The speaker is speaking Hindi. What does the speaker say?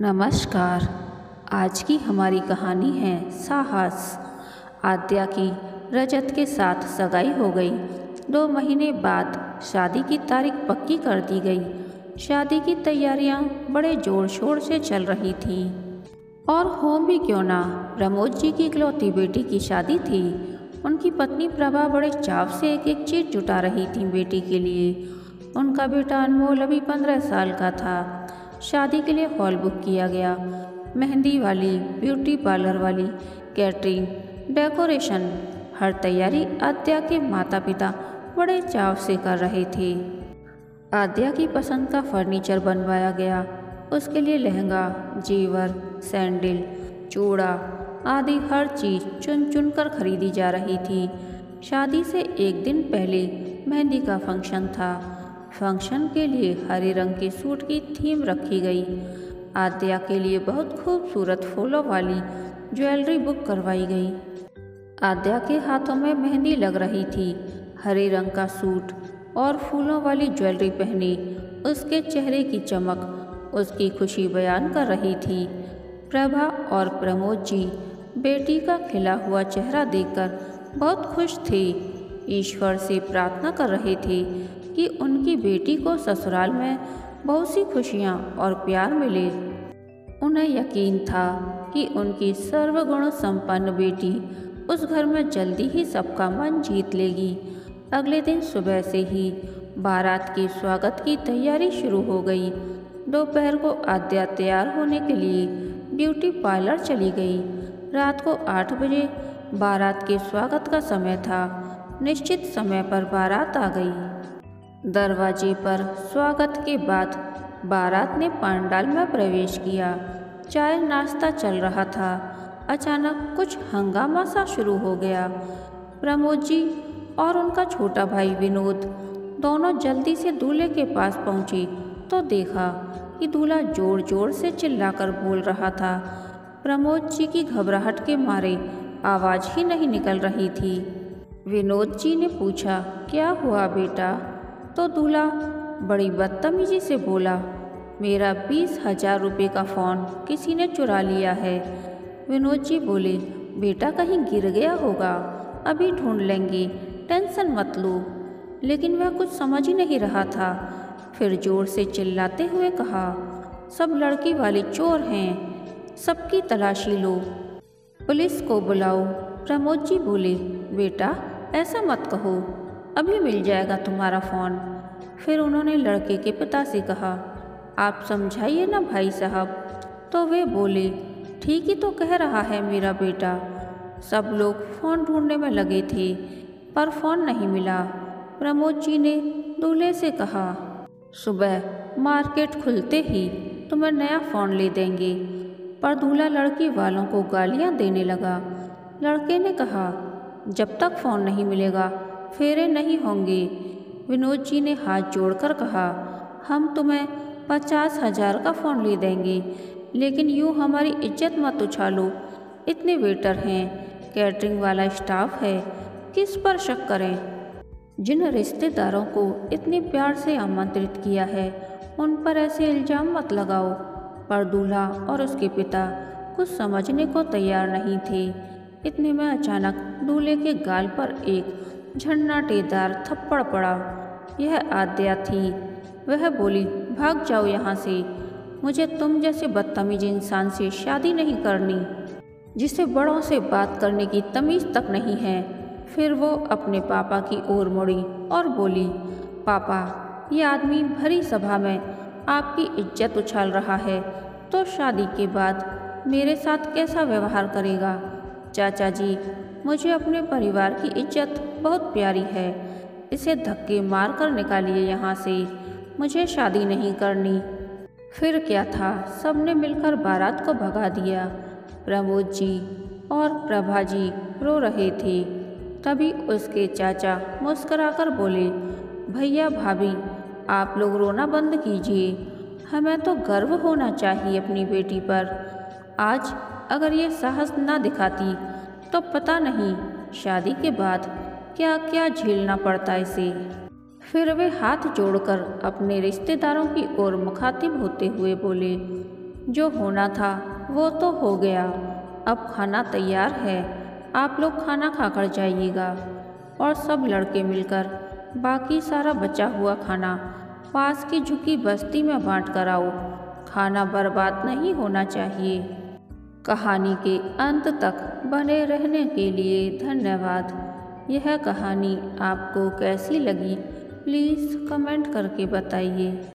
नमस्कार। आज की हमारी कहानी है साहस। आद्या की रजत के साथ सगाई हो गई। 2 महीने बाद शादी की तारीख पक्की कर दी गई। शादी की तैयारियां बड़े जोर शोर से चल रही थीं। और हो भी क्यों ना, प्रमोद जी की इकलौती बेटी की शादी थी। उनकी पत्नी प्रभा बड़े चाव से एक एक चीज जुटा रही थी बेटी के लिए। उनका बेटा अनमोल अभी 15 साल का था। शादी के लिए हॉल बुक किया गया। मेहंदी वाली, ब्यूटी पार्लर वाली, कैटरिंग, डेकोरेशन, हर तैयारी आद्या के माता पिता बड़े चाव से कर रहे थे। आद्या की पसंद का फर्नीचर बनवाया गया। उसके लिए लहंगा, जेवर, सैंडल, चूड़ा आदि हर चीज चुन चुन कर खरीदी जा रही थी। शादी से एक दिन पहले मेहंदी का फंक्शन था। फंक्शन के लिए हरे रंग के सूट की थीम रखी गई। आद्या के लिए बहुत खूबसूरत फूलों वाली ज्वेलरी बुक करवाई गई। आद्या के हाथों में मेहंदी लग रही थी। हरे रंग का सूट और फूलों वाली ज्वेलरी पहने उसके चेहरे की चमक उसकी खुशी बयान कर रही थी। प्रभा और प्रमोद जी बेटी का खिला हुआ चेहरा देखकर बहुत खुश थे। ईश्वर से प्रार्थना कर रहे थे कि उनकी बेटी को ससुराल में बहुत सी खुशियाँ और प्यार मिले। उन्हें यकीन था कि उनकी सर्वगुण संपन्न बेटी उस घर में जल्दी ही सबका मन जीत लेगी। अगले दिन सुबह से ही बारात के स्वागत की तैयारी शुरू हो गई। दोपहर को आद्या तैयार होने के लिए ब्यूटी पार्लर चली गई। रात को 8 बजे बारात के स्वागत का समय था। निश्चित समय पर बारात आ गई। दरवाजे पर स्वागत के बाद बारात ने पंडाल में प्रवेश किया। चाय नाश्ता चल रहा था। अचानक कुछ हंगामा सा शुरू हो गया। प्रमोद जी और उनका छोटा भाई विनोद दोनों जल्दी से दूल्हे के पास पहुंचे तो देखा कि दूल्हा जोर जोर से चिल्लाकर बोल रहा था। प्रमोद जी की घबराहट के मारे आवाज़ ही नहीं निकल रही थी। विनोद जी ने पूछा, क्या हुआ बेटा? तो दूल्हा बड़ी बदतमीजी से बोला, मेरा 20,000 रुपये का फ़ोन किसी ने चुरा लिया है। विनोद जी बोले, बेटा कहीं गिर गया होगा, अभी ढूंढ लेंगे, टेंशन मत लो। लेकिन वह कुछ समझ ही नहीं रहा था। फिर जोर से चिल्लाते हुए कहा, सब लड़की वाले चोर हैं, सबकी तलाशी लो, पुलिस को बुलाओ। प्रमोद जी बोले, बेटा ऐसा मत कहो, अभी मिल जाएगा तुम्हारा फ़ोन। फिर उन्होंने लड़के के पिता से कहा, आप समझाइए ना भाई साहब। तो वे बोले, ठीक ही तो कह रहा है मेरा बेटा। सब लोग फ़ोन ढूंढने में लगे थे पर फ़ोन नहीं मिला। प्रमोद जी ने दूल्हे से कहा, सुबह मार्केट खुलते ही तुम्हें नया फ़ोन ले देंगे। पर दूल्हा लड़की वालों को गालियां देने लगा। लड़के ने कहा, जब तक फ़ोन नहीं मिलेगा फेरे नहीं होंगे। विनोद जी ने हाथ जोड़कर कहा, हम तुम्हें 50,000 का फ़ोन ले देंगे, लेकिन यूँ हमारी इज्जत मत उछालो। इतने वेटर हैं, कैटरिंग वाला स्टाफ है, किस पर शक करें? जिन रिश्तेदारों को इतने प्यार से आमंत्रित किया है उन पर ऐसे इल्ज़ाम मत लगाओ। पर दूल्हा और उसके पिता कुछ समझने को तैयार नहीं थे। इतने में अचानक दूल्हे के गाल पर एक झन्नाटेदार थप्पड़ पड़ा। यह आद्या थी। वह बोली, भाग जाओ यहाँ से, मुझे तुम जैसे बदतमीज इंसान से शादी नहीं करनी, जिसे बड़ों से बात करने की तमीज़ तक नहीं है। फिर वो अपने पापा की ओर मुड़ी और बोली, पापा, ये आदमी भरी सभा में आपकी इज्जत उछाल रहा है तो शादी के बाद मेरे साथ कैसा व्यवहार करेगा? चाचा जी, मुझे अपने परिवार की इज्जत बहुत प्यारी है, इसे धक्के मार कर निकालिए यहाँ से, मुझे शादी नहीं करनी। फिर क्या था, सबने मिलकर बारात को भगा दिया। प्रमोद जी और प्रभा जी रो रहे थे। तभी उसके चाचा मुस्कुराकर बोले, भैया भाभी, आप लोग रोना बंद कीजिए, हमें तो गर्व होना चाहिए अपनी बेटी पर। आज अगर ये साहस ना दिखाती तो पता नहीं शादी के बाद क्या क्या झेलना पड़ता इसे। फिर वे हाथ जोड़कर अपने रिश्तेदारों की ओर मुखातिब होते हुए बोले, जो होना था वो तो हो गया। अब खाना तैयार है, आप लोग खाना खाकर जाइएगा। और सब लड़के मिलकर बाकी सारा बचा हुआ खाना पास की झुकी बस्ती में बांट कर आओ। खाना बर्बाद नहीं होना चाहिए। कहानी के अंत तक बने रहने के लिए धन्यवाद। यह कहानी आपको कैसी लगी प्लीज़ कमेंट करके बताइए।